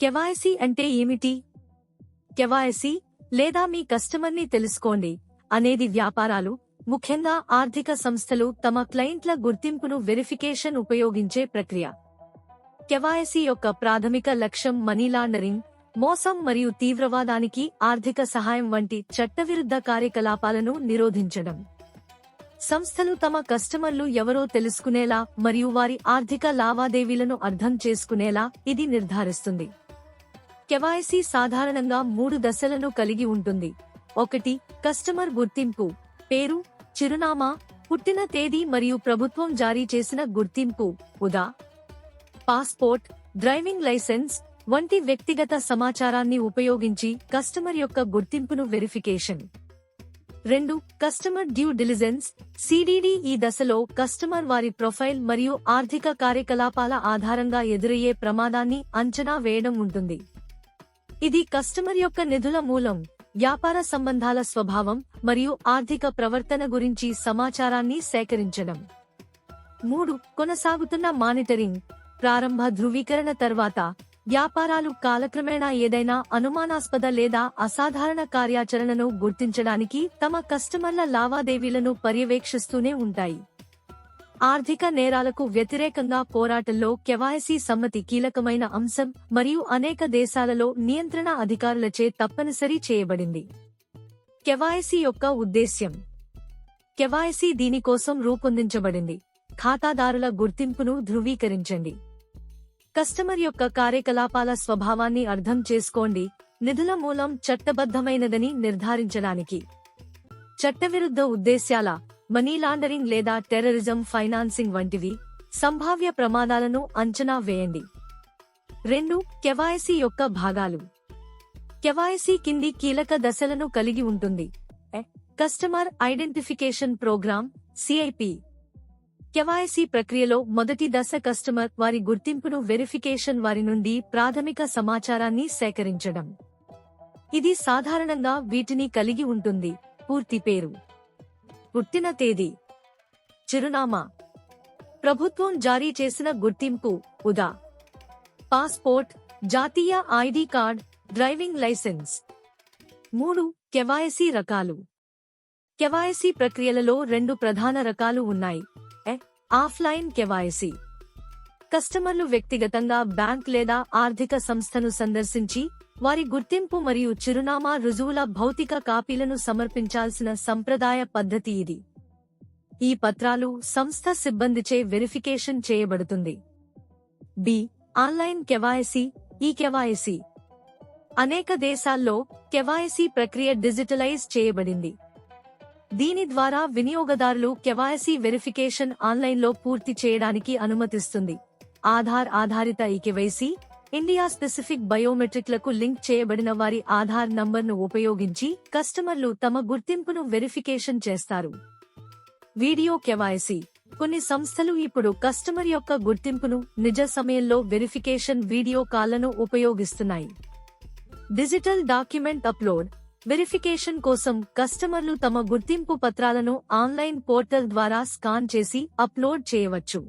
KYC అంటే ఏమిటి? KYC లేదా మీ కస్టమర్ని తెలుసుకోండి అనేది వ్యాపారాలు, ముఖ్యంగా ఆర్థిక సంస్థలు తమ క్లయింట్ల గుర్తింపును వెరిఫికేషన్ ఉపయోగించే ప్రక్రియ. కేవైసీ యొక్క ప్రాథమిక లక్ష్యం మనీ లాండరింగ్, మోసం మరియు తీవ్రవాదానికి ఆర్థిక సహాయం వంటి చట్టవిరుద్ధ కార్యకలాపాలను నిరోధించడం. సంస్థలు తమ కస్టమర్లు ఎవరో తెలుసుకునేలా మరియు వారి ఆర్థిక లావాదేవీలను అర్థం చేసుకునేలా ఇది నిర్ధారిస్తుంది. కేవైసీ సాధారణంగా 3 దశలను కలిగి ఉంటుంది. 1. కస్టమర్ గుర్తింపు: పేరు, చిరునామా, పుట్టిన తేదీ మరియు ప్రభుత్వం జారీ చేసిన గుర్తింపు, ఉదా. పాస్పోర్ట్, డ్రైవింగ్ లైసెన్స్ వంటి వ్యక్తిగత సమాచారాన్ని ఉపయోగించి కస్టమర్ యొక్క గుర్తింపును వెరిఫికేషన్. 2. కస్టమర్ డ్యూ డిలిజెన్స్ (సిడిడి). ఈ దశలో కస్టమర్ వారి ప్రొఫైల్ మరియు ఆర్థిక కార్యకలాపాల ఆధారంగా ఎదురయ్యే ప్రమాదాన్ని అంచనా వేయడం ఉంటుంది. ఇది కస్టమర్ యొక్క నిధుల మూలం, వ్యాపార సంబంధాల స్వభావం మరియు ఆర్థిక ప్రవర్తన గురించి సమాచారాన్ని సేకరించడం. 3. కొనసాగుతున్న మానిటరింగ్. ప్రారంభ ధృవీకరణ తర్వాత వ్యాపారాలు కాలక్రమేణా ఏదైనా అనుమానాస్పద లేదా అసాధారణ కార్యాచరణను గుర్తించడానికి తమ కస్టమర్ల లావాదేవీలను పర్యవేక్షిస్తూనే ఉంటాయి. ఆర్థిక నేరాలకు వ్యతిరేకంగా పోరాటంలో కేవైసీ సమ్మతి కీలకమైన అంశం మరియు అనేక దేశాలలో నియంత్రణ అధికారులచే తప్పనిసరి చేయబడింది. కేవైసీ యొక్క ఉద్దేశ్యం. కేవైసీ దీనికోసం రూపొందించబడింది: ఖాతాదారుల గుర్తింపును ధృవీకరించండి, కస్టమర్ యొక్క కార్యకలాపాల స్వభావాన్ని అర్థం చేసుకోండి, నిధుల మూలం చట్టబద్ధమైనదని నిర్ధారించడానికి. చట్టవిరుద్ధ ఉద్దేశ్యాల, మనీ లాండరింగ్ లేదా టెర్రరిజం ఫైనాన్సింగ్ వంటివి, సంభావ్య ప్రమాదాలను అంచనా వేయండి. 2. కేవైసీ యొక్క భాగాలు. కేవైసీ కింది కీలక దశలను కలిగి ఉంటుంది. Customer identification program (CIP). KYC ప్రక్రియలో మొదటి దశ కస్టమర్ వారి గుర్తింపును వెరిఫికేషన్ వారి నుండి ప్రాథమిక సమాచారాన్ని సేకరించడం. ఇది సాధారణంగా వీటిని కలిగి ఉంటుంది: పూర్తి పేరు, పుట్టిన తేదీ, చిరునామా, ప్రభుత్వం జారీ చేసిన గుర్తింపు, ఉదా. పాస్పోర్ట్, జాతీయ ID card, driving licence. 3. KYC రకాలు. కేవైసీ ప్రక్రియలలో 2 ప్రధాన రకాలు ఉన్నాయి. Offline KYC. కస్టమర్లు వ్యక్తిగతంగా బ్యాంక్ లేదా ఆర్థిక సంస్థను సందర్శించి వారి గుర్తింపు మరియు చిరునామా రుజువుల భౌతిక కాపీలను సమర్పించాల్సిన సంప్రదాయ పద్ధతి ఇది. ఈ పత్రాలు సంస్థ సిబ్బందిచే వెరిఫికేషన్ చేయబడుతుంది. బి. Online KYC. ఈ కేవైసీ అనేక దేశాల్లో కేవైసీ ప్రక్రియ డిజిటలైజ్ చేయబడింది. దీని ద్వారా వినియోగదారులు కేవైసీ వెరిఫికేషన్ ఆన్లైన్లో పూర్తి చేయడానికి అనుమతిస్తుంది. ఆధార్ ఆధారిత ఈ కేవైసీ ఇండియా స్పెసిఫిక్ బయోమెట్రిక్లకు లింక్ చేయబడిన వారి ఆధార్ నంబర్ను ఉపయోగించి కస్టమర్లు తమ గుర్తింపును వెరిఫికేషన్ చేస్తారు. Video KYC. కొన్ని సంస్థలు ఇప్పుడు కస్టమర్ యొక్క గుర్తింపును నిజ సమయంలో వెరిఫికేషన్ వీడియో కాల్లను ఉపయోగిస్తున్నాయి. Digital document upload. వెరిఫికేషన్ కోసం కస్టమర్లు తమ గుర్తింపు పత్రాలను ఆన్లైన్ పోర్టల్ ద్వారా స్కాన్ చేసి అప్లోడ్ చేయవచ్చు.